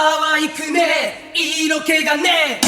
可愛くね色気がね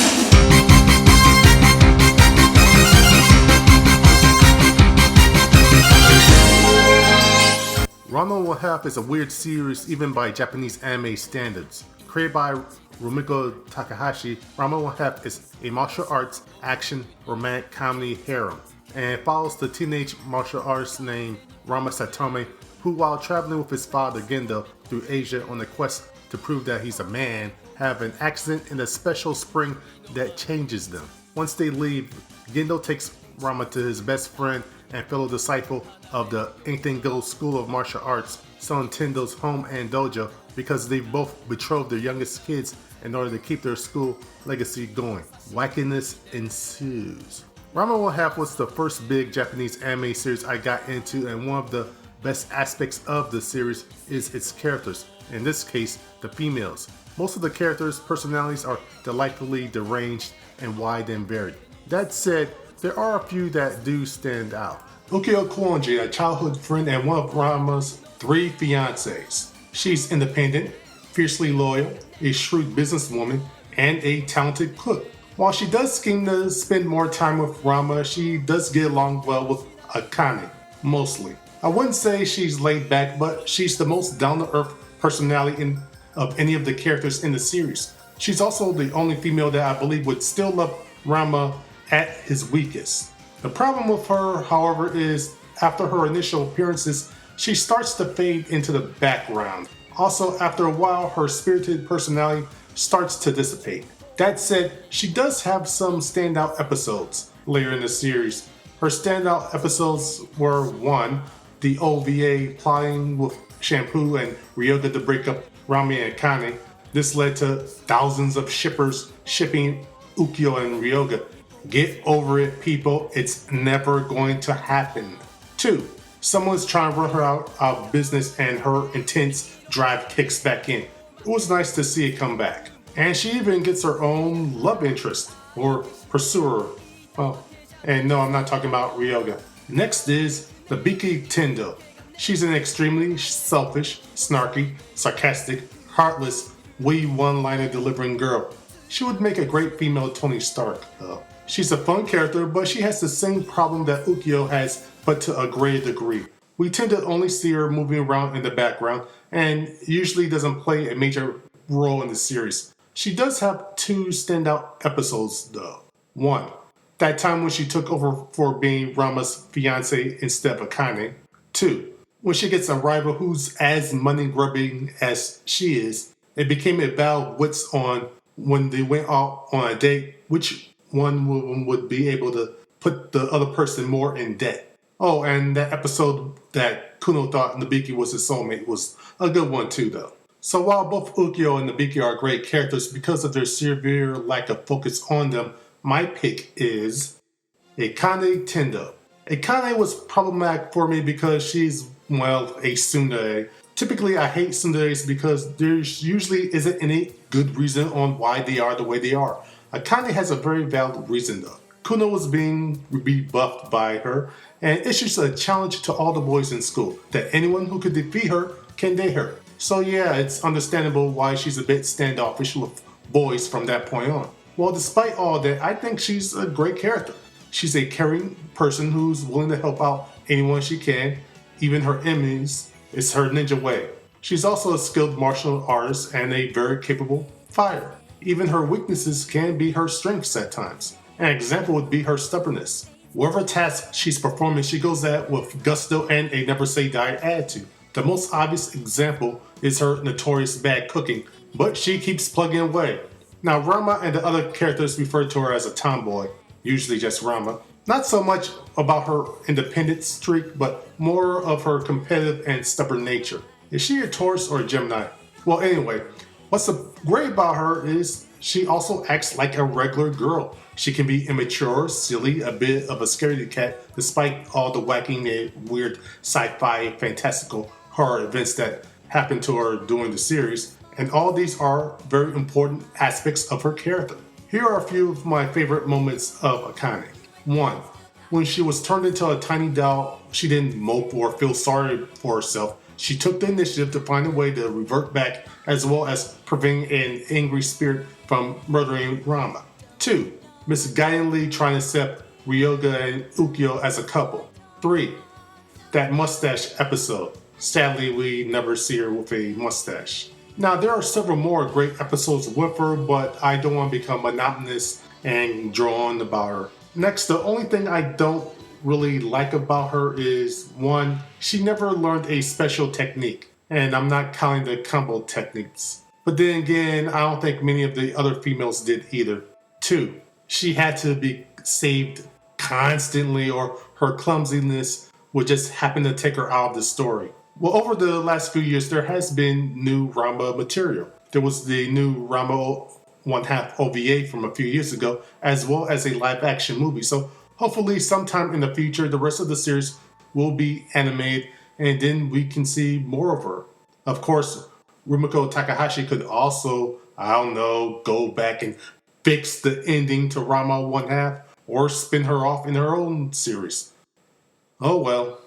Ranma One Half is a weird series even by Japanese anime standards. Created by Rumiko Takahashi, Ranma One Half is a martial arts, action, romantic comedy harem, and it follows the teenage martial artist named Rama Satome, who while traveling with his father Gendo through Asia on a quest to prove that he's a man, have an accident in a special spring that changes them. Once they leave, Gendo takes Rama to his best friend and fellow disciple of the Anything Goes School of Martial Arts, Son Tendo's home and dojo, because they both betrothed their youngest kids in order to keep their school legacy going. Wackiness ensues. Ranma One Half was the first big Japanese anime series I got into, and one of the best aspects of the series is its characters, in this case, the females. Most of the characters' personalities are delightfully deranged and wide and varied. That said, there are a few that do stand out. Ukyo Kuonji, a childhood friend and one of Rama's 3 fiancés. She's independent, fiercely loyal, a shrewd businesswoman, and a talented cook. While she does scheme to spend more time with Rama, she does get along well with Akane, mostly. I wouldn't say she's laid back, but she's the most down-to-earth personality of any of the characters in the series. She's also the only female that I believe would still love Rama at his weakest. The problem with her, however, is after her initial appearances, she starts to fade into the background. Also, after a while, her spirited personality starts to dissipate. That said, she does have some standout episodes later in the series. Her standout episodes were 1. The OVA plotting with Shampoo and Ryoga to break up Rami and Akane. This led to thousands of shippers shipping Ukyo and Ryoga. Get over it, people. It's never going to happen. 2. Someone's trying to run her out of business and her intense drive kicks back in. It was nice to see it come back. And she even gets her own love interest, or pursuer. Oh, and no, I'm not talking about Ryoga. Next is the Biki Tendo. She's an extremely selfish, snarky, sarcastic, heartless, witty one-liner delivering girl. She would make a great female Tony Stark, though. She's a fun character, but she has the same problem that Ukyo has, but to a greater degree. We tend to only see her moving around in the background, and usually doesn't play a major role in the series. She does have 2 standout episodes, though. 1. That time when she took over for being Rama's fiancé instead of Akane. 2. When she gets a rival who's as money-grubbing as she is, it became a battle of wits on when they went out on a date, which one of them would be able to put the other person more in debt. Oh, and that episode that Kuno thought Nabiki was his soulmate was a good one too, though. So while both Ukyo and Nabiki are great characters because of their severe lack of focus on them, my pick is Akane Tendo. Akane was problematic for me because she's, well, a tsundere. Typically, I hate tsunderes because there usually isn't any good reason on why they are the way they are. Akane has a very valid reason though. Kuno was being rebuffed by her and issues a challenge to all the boys in school that anyone who could defeat her can date her. So yeah, it's understandable why she's a bit standoffish with boys from that point on. Well, despite all that, I think she's a great character. She's a caring person who's willing to help out anyone she can, even her enemies. It's her ninja way. She's also a skilled martial artist and a very capable fighter. Even her weaknesses can be her strengths at times. An example would be her stubbornness. Whatever task she's performing, she goes at with gusto and a never say die attitude. The most obvious example is her notorious bad cooking, but she keeps plugging away. Now Rama and the other characters refer to her as a tomboy, usually just Rama. Not so much about her independent streak, but more of her competitive and stubborn nature. Is she a Taurus or a Gemini? Well, anyway, what's great about her is she also acts like a regular girl. She can be immature, silly, a bit of a scaredy cat, despite all the wacky and weird sci-fi, fantastical horror events that happen to her during the series. And all these are very important aspects of her character. Here are a few of my favorite moments of Akane. 1. When she was turned into a tiny doll, she didn't mope or feel sorry for herself. She took the initiative to find a way to revert back, as well as preventing an angry spirit from murdering Rama. 2. Misguidedly trying to set up Ryoga and Ukyo as a couple. 3. That mustache episode. Sadly, we never see her with a mustache. Now, there are several more great episodes with her, but I don't want to become monotonous and drawn about her. Next, the only thing I don't really like about her is, 1, she never learned a special technique, and I'm not counting the combo techniques. But then again, I don't think many of the other females did either. 2, she had to be saved constantly, or her clumsiness would just happen to take her out of the story. Well, over the last few years, there has been new Rama material. There was the new Rama 1/2 OVA from a few years ago, as well as a live-action movie. So hopefully sometime in the future, the rest of the series will be animated, and then we can see more of her. Of course, Rumiko Takahashi could also, I don't know, go back and fix the ending to Rama 1/2, or spin her off in her own series. Oh well.